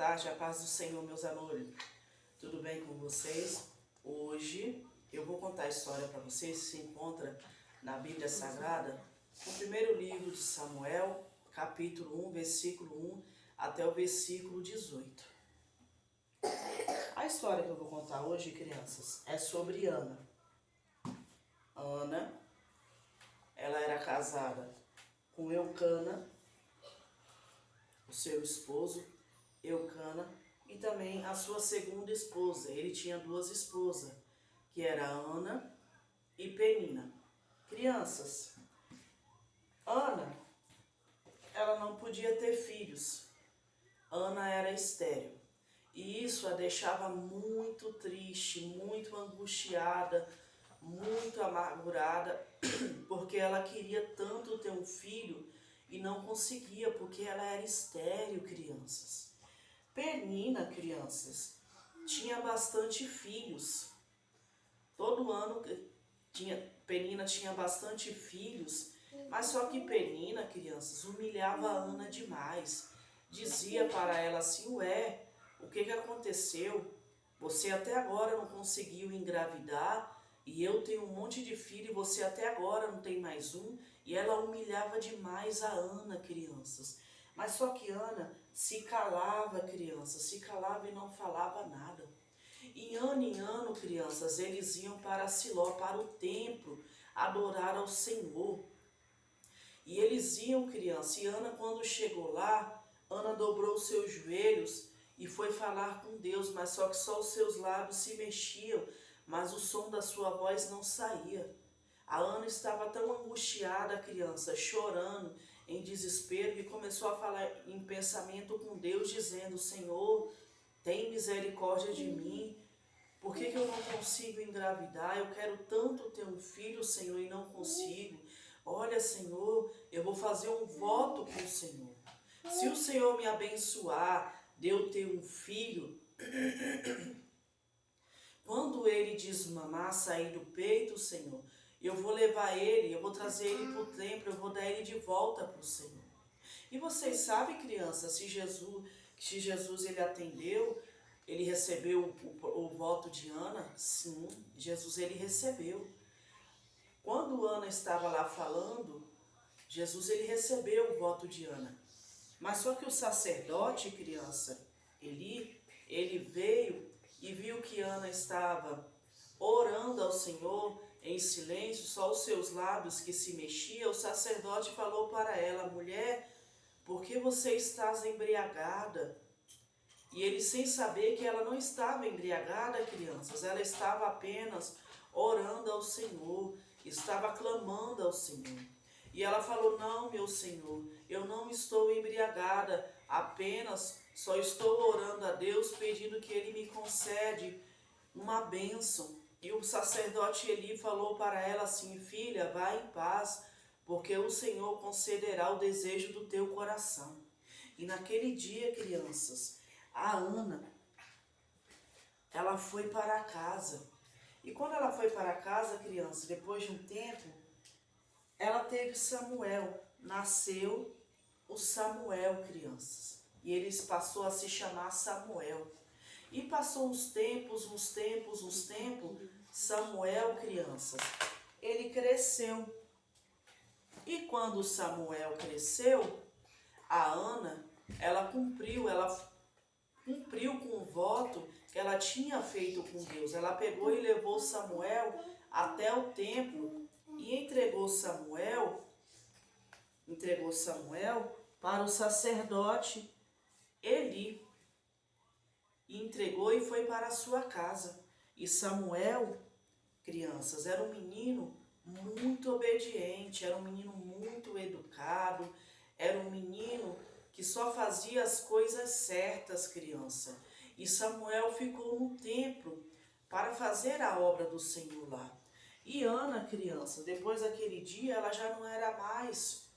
tarde, a paz do Senhor, meus amores. Tudo bem com vocês? Hoje eu vou contar a história para vocês que se encontra na Bíblia Sagrada, no primeiro livro de Samuel, capítulo 1, versículo 1 até o versículo 18. A história que eu vou contar hoje, crianças, é sobre Ana. Ana, ela era casada com Eucana, o seu esposo, Eucana, e também a sua segunda esposa. Ele tinha duas esposas, que era Ana e Penina. Crianças, Ana, ela não podia ter filhos. Ana era estéril. E isso a deixava muito triste, muito angustiada, muito amargurada, porque ela queria tanto ter um filho e não conseguia, porque ela era estéril, crianças. Penina, crianças, tinha bastante filhos. Todo ano Penina tinha bastante filhos, mas só que Penina, crianças, humilhava a Ana demais. Dizia para ela assim: ué, o que aconteceu? Você até agora não conseguiu engravidar e eu tenho um monte de filho e você até agora não tem mais um. E ela humilhava demais a Ana, crianças. Mas só que Ana se calava, crianças, se calava e não falava nada. E em ano, crianças, eles iam para Siló, para o templo, adorar ao Senhor. E eles iam, criança, e Ana, quando chegou lá, Ana dobrou os seus joelhos e foi falar com Deus, mas só que só os seus lábios se mexiam, mas o som da sua voz não saía. A Ana estava tão angustiada, criança, chorando, em desespero, que começou a falar em pensamento com Deus, dizendo: Senhor, tem misericórdia de mim. Por que eu não consigo engravidar? Eu quero tanto ter um filho, Senhor, e não consigo. Olha, Senhor, eu vou fazer um voto com o Senhor. Se o Senhor me abençoar de eu ter um filho, quando ele desmamar, sair do peito, Senhor, eu vou levar ele, eu vou trazer ele para o templo, eu vou dar ele de volta para o Senhor. E vocês sabem, crianças, se Jesus ele atendeu, ele recebeu o voto de Ana? Sim, Jesus ele recebeu. Quando Ana estava lá falando, Jesus ele recebeu o voto de Ana. Mas só que o sacerdote, criança, ele veio e viu que Ana estava orando ao Senhor em silêncio, só os seus lábios que se mexiam. O sacerdote falou para ela: mulher, por que você estás embriagada? E ele, sem saber que ela não estava embriagada, crianças, ela estava apenas orando ao Senhor, estava clamando ao Senhor. E ela falou: não, meu Senhor, eu não estou embriagada, apenas só estou orando a Deus, pedindo que Ele me concede uma bênção. E o sacerdote Eli falou para ela assim: filha, vá em paz, porque o Senhor concederá o desejo do teu coração. E naquele dia, crianças, a Ana, ela foi para casa. E quando ela foi para casa, crianças, depois de um tempo, ela teve Samuel. Nasceu o Samuel, crianças. E ele passou a se chamar Samuel. E passou uns tempos, Samuel, crianças, ele cresceu. E quando Samuel cresceu, a Ana, ela cumpriu com o voto que ela tinha feito com Deus. Ela pegou e levou Samuel até o templo e entregou Samuel para o sacerdote Eli. E entregou e foi para a sua casa. E Samuel, crianças, era um menino muito obediente, era um menino muito educado, era um menino que só fazia as coisas certas, criança. E Samuel ficou no templo para fazer a obra do Senhor lá. E Ana, criança, depois daquele dia, ela já não era mais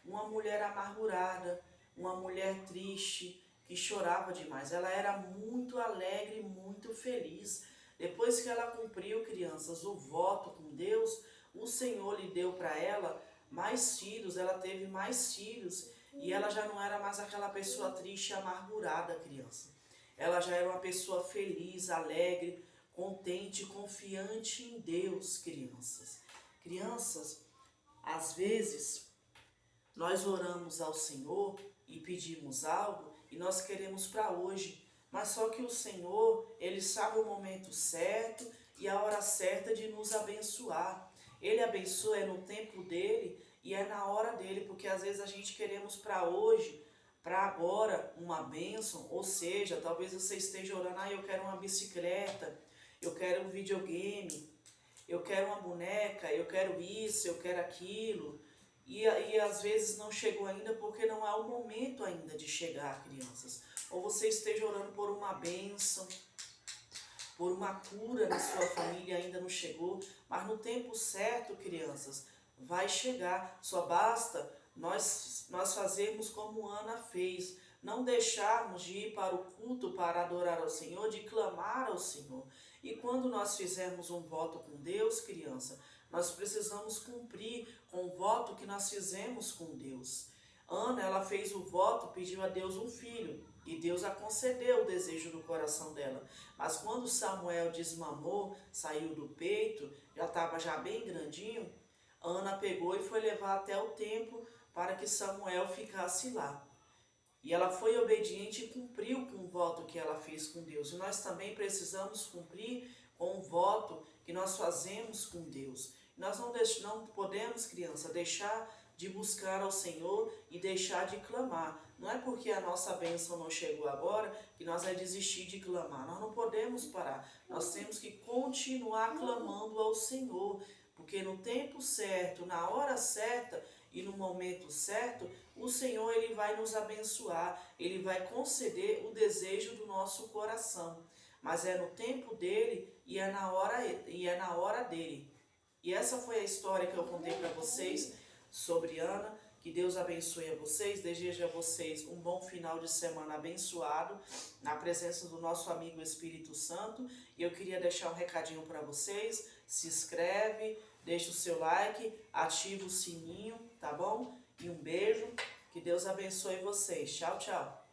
uma mulher amargurada, uma mulher triste, que chorava demais. Ela era muito alegre, muito feliz. Depois que ela cumpriu, crianças, o voto com Deus, o Senhor lhe deu para ela mais filhos, ela teve mais filhos. E ela já não era mais aquela pessoa triste e amargurada, criança. Ela já era uma pessoa feliz, alegre, contente, confiante em Deus, crianças. Crianças, às vezes, nós oramos ao Senhor e pedimos algo e nós queremos para hoje. Mas só que o Senhor, Ele sabe o momento certo e a hora certa de nos abençoar. Ele abençoa no tempo dele e é na hora dele, porque às vezes a gente queremos para hoje, para agora, uma bênção, ou seja, talvez você esteja orando, eu quero uma bicicleta, eu quero um videogame, eu quero uma boneca, eu quero isso, eu quero aquilo. E às vezes não chegou ainda porque não há o momento ainda de chegar, crianças. Ou você esteja orando por uma bênção, por uma cura na sua família, ainda não chegou. Mas no tempo certo, crianças, vai chegar. Só basta nós fazermos como Ana fez. Não deixarmos de ir para o culto para adorar ao Senhor, de clamar ao Senhor. E quando nós fizermos um voto com Deus, criança, nós precisamos cumprir com o voto que nós fizemos com Deus. Ana, ela fez o voto, pediu a Deus um filho. E Deus a concedeu o desejo do coração dela. Mas quando Samuel desmamou, saiu do peito, já estava já bem grandinho, Ana pegou e foi levar até o templo para que Samuel ficasse lá. E ela foi obediente e cumpriu com o voto que ela fez com Deus. E nós também precisamos cumprir com o voto que nós fazemos com Deus. Nós não podemos, criança, deixar de buscar ao Senhor e deixar de clamar. Não é porque a nossa bênção não chegou agora que nós vamos desistir de clamar. Nós não podemos parar. Nós temos que continuar clamando ao Senhor. Porque no tempo certo, na hora certa e no momento certo, o Senhor ele vai nos abençoar. Ele vai conceder o desejo do nosso coração. Mas é no tempo dele e é na hora dele. E essa foi a história que eu contei para vocês sobre Ana. Que Deus abençoe a vocês, desejo a vocês um bom final de semana abençoado, na presença do nosso amigo Espírito Santo. E eu queria deixar um recadinho para vocês, se inscreve, deixa o seu like, ativa o sininho, tá bom? E um beijo, que Deus abençoe vocês. Tchau, tchau.